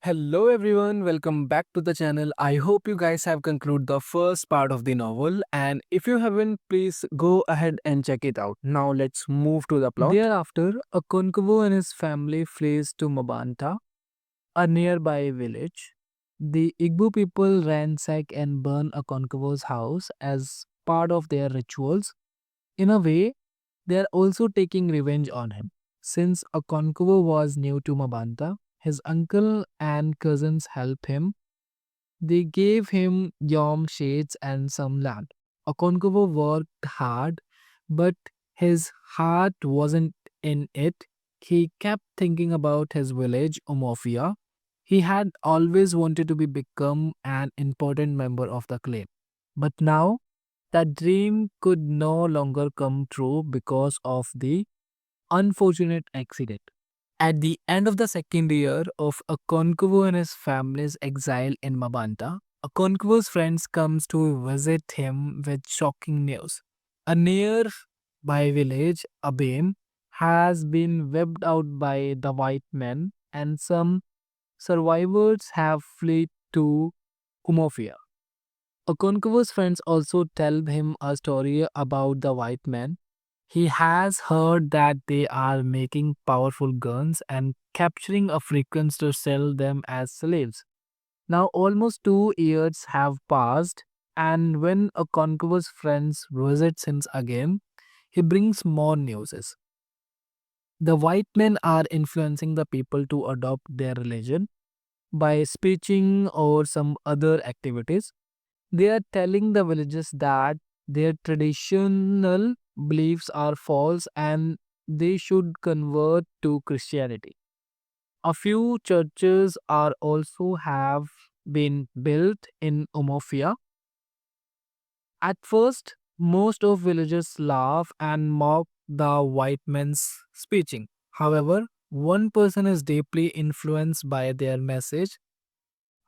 Hello everyone, welcome back to the channel. I hope you guys have concluded the first part of the novel, and if you haven't, please go ahead and check it out. Now let's move to the plot. Thereafter, Okonkwo and his family flees to Mabanta, a nearby village. The Igbo people ransack and burn Okonkwo's house as part of their rituals. In a way, they are also taking revenge on him. Since Okonkwo was new to Mabanta, his uncle and cousins helped him. They gave him yom shades and some land. Okonkwo worked hard, but his heart wasn't in it. He kept thinking about his village, Umofia. He had always wanted to become an important member of the clan. But now that dream could no longer come true because of the unfortunate accident. At the end of the second year of Okonkwo and his family's exile in Mabanta, Okonkwo's friends comes to visit him with shocking news. A nearby village, Abem, has been wiped out by the white men and some survivors have fled to Umofia. Okonkwo's friends also tell him a story about the white men. He has heard that they are making powerful guns and capturing Africans to sell them as slaves. Now, almost 2 years have passed, and when Okonkwo's friends visits him again, he brings more news. The white men are influencing the people to adopt their religion by speeching or some other activities. They are telling the villagers that their traditional beliefs are false and they should convert to Christianity. A few churches are also have been built in Umofia. At first, most of villagers laugh and mock the white men's speeching. However, one person is deeply influenced by their message,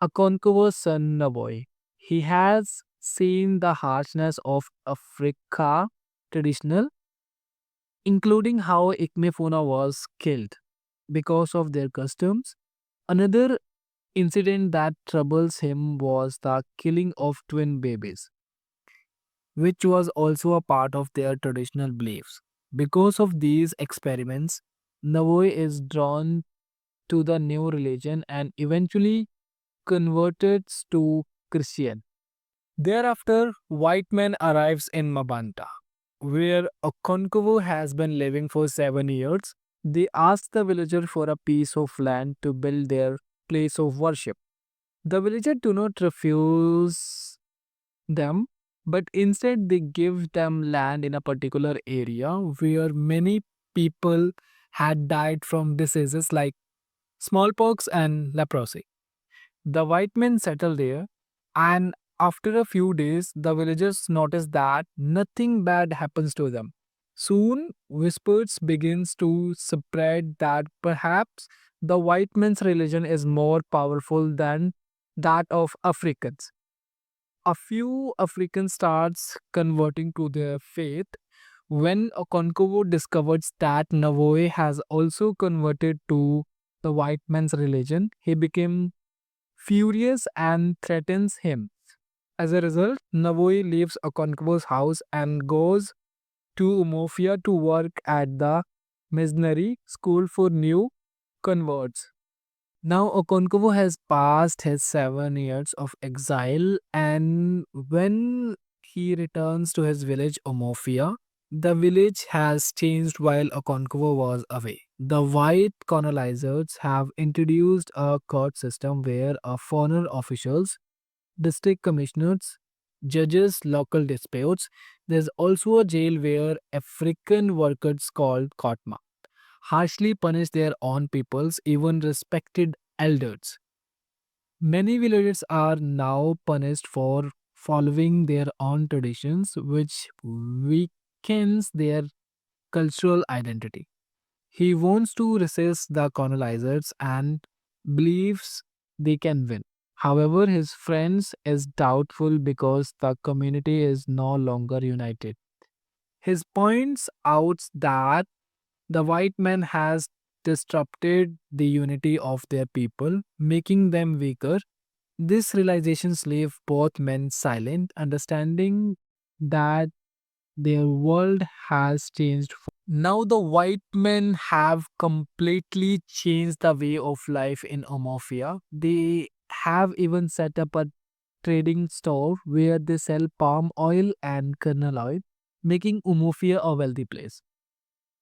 a Conqueror's son boy. He has seen the harshness of Africa traditional, including how Ikmefuna was killed because of their customs. Another incident that troubles him was the killing of twin babies, which was also a part of their traditional beliefs. Because of these experiments, Navoy is drawn to the new religion and eventually converted to Christian. Thereafter, white man arrives in Mabanta, where Okonkwo has been living for 7 years. They ask the villager for a piece of land to build their place of worship. The villager do not refuse them, but instead they give them land in a particular area where many people had died from diseases like smallpox and leprosy. The white men settle there, and after a few days, the villagers notice that nothing bad happens to them. Soon, whispers begins to spread that perhaps the white man's religion is more powerful than that of Africans. A few Africans starts converting to their faith. When Okonkwo discovers that Navoe has also converted to the white man's religion, he became furious and threatens him. As a result, Navoy leaves Okonkwo's house and goes to Umofia to work at the missionary school for new converts. Now, Okonkwo has passed his 7 years of exile, and when he returns to his village, Umofia, the village has changed while Okonkwo was away. The white colonizers have introduced a court system where foreign officials, district commissioners, judges local disputes. There's also a jail where African workers called Kotma harshly punish their own peoples, even respected elders. Many villagers are now punished for following their own traditions, which weakens their cultural identity. He wants to resist the colonizers and believes they can win. However, his friends is doubtful because the community is no longer united. His points out that the white man has disrupted the unity of their people, making them weaker. This realization leave both men silent, understanding that their world has changed. Now the white men have completely changed the way of life in Omofia. They have even set up a trading store where they sell palm oil and kernel oil, making Umofia a wealthy place.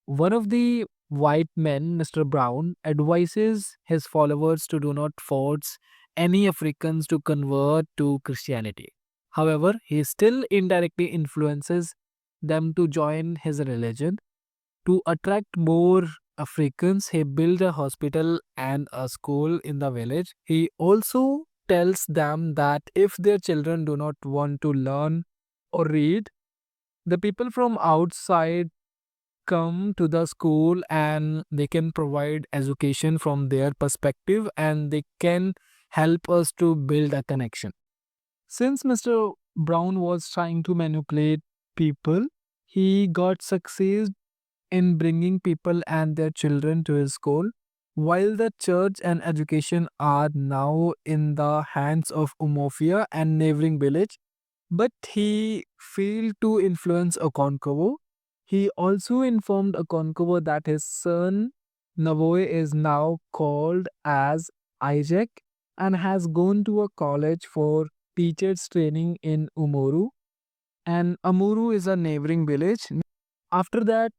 One of the white men, Mr. Brown, advises his followers to do not force any Africans to convert to Christianity. However, he still indirectly influences them to join his religion. To attract more Africans, he built a hospital and a school in the village. He also tells them that if their children do not want to learn or read, the people from outside come to the school and they can provide education from their perspective and they can help us to build a connection. Since Mr. Brown was trying to manipulate people, he got success in bringing people and their children to his school. While the church and education are now in the hands of Umofia and neighboring village, but he failed to influence Okonkwo. He also informed Okonkwo that his son Navoy is now called as Isaac and has gone to a college for teachers training in Umoru. And Amuru is a neighboring village. After that,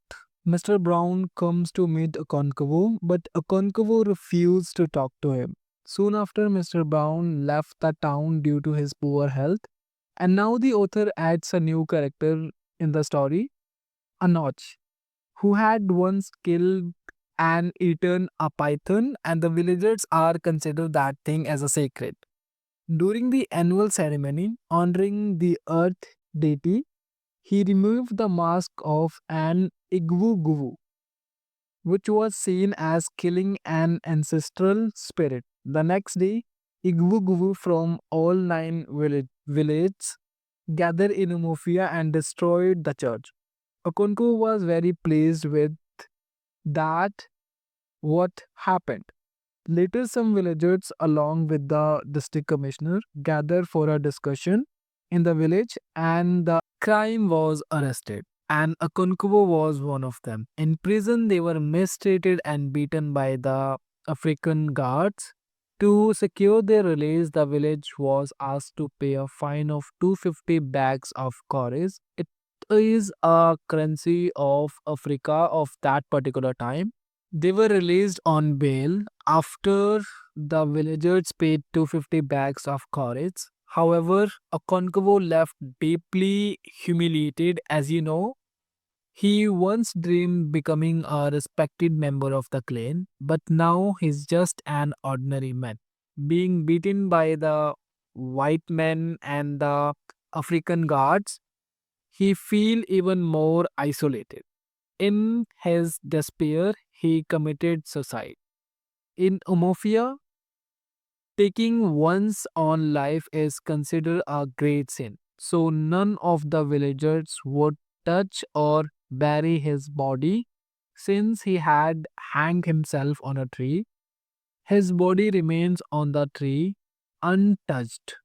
Mr. Brown comes to meet Okonkwo, but Okonkwo refused to talk to him. Soon after, Mr. Brown left the town due to his poor health. And now the author adds a new character in the story, Anoch, who had once killed and eaten a python, and the villagers are considered that thing as a sacred. During the annual ceremony honoring the earth deity, he removed the mask of an Igwu, which was seen as killing an ancestral spirit. The next day, Igwu from all nine villages gathered in Umofia and destroyed the church. Okonkwo was very pleased with that what happened. Later, some villagers, along with the district commissioner, gathered for a discussion in the village, and the crime was arrested. And Akunkubo was one of them. In prison, they were mistreated and beaten by the African guards. To secure their release, the village was asked to pay a fine of 250 bags of cowries. It is a currency of Africa of that particular time. They were released on bail after the villagers paid 250 bags of courage. However, Okonkwo left deeply humiliated. As you know, he once dreamed becoming a respected member of the clan, but now he's just an ordinary man. Being beaten by the white men and the African guards, he feel even more isolated. In his despair, he committed suicide. In Umofia, taking one's own life is considered a great sin. So none of the villagers would touch or bury his body since he had hanged himself on a tree. His body remains on the tree untouched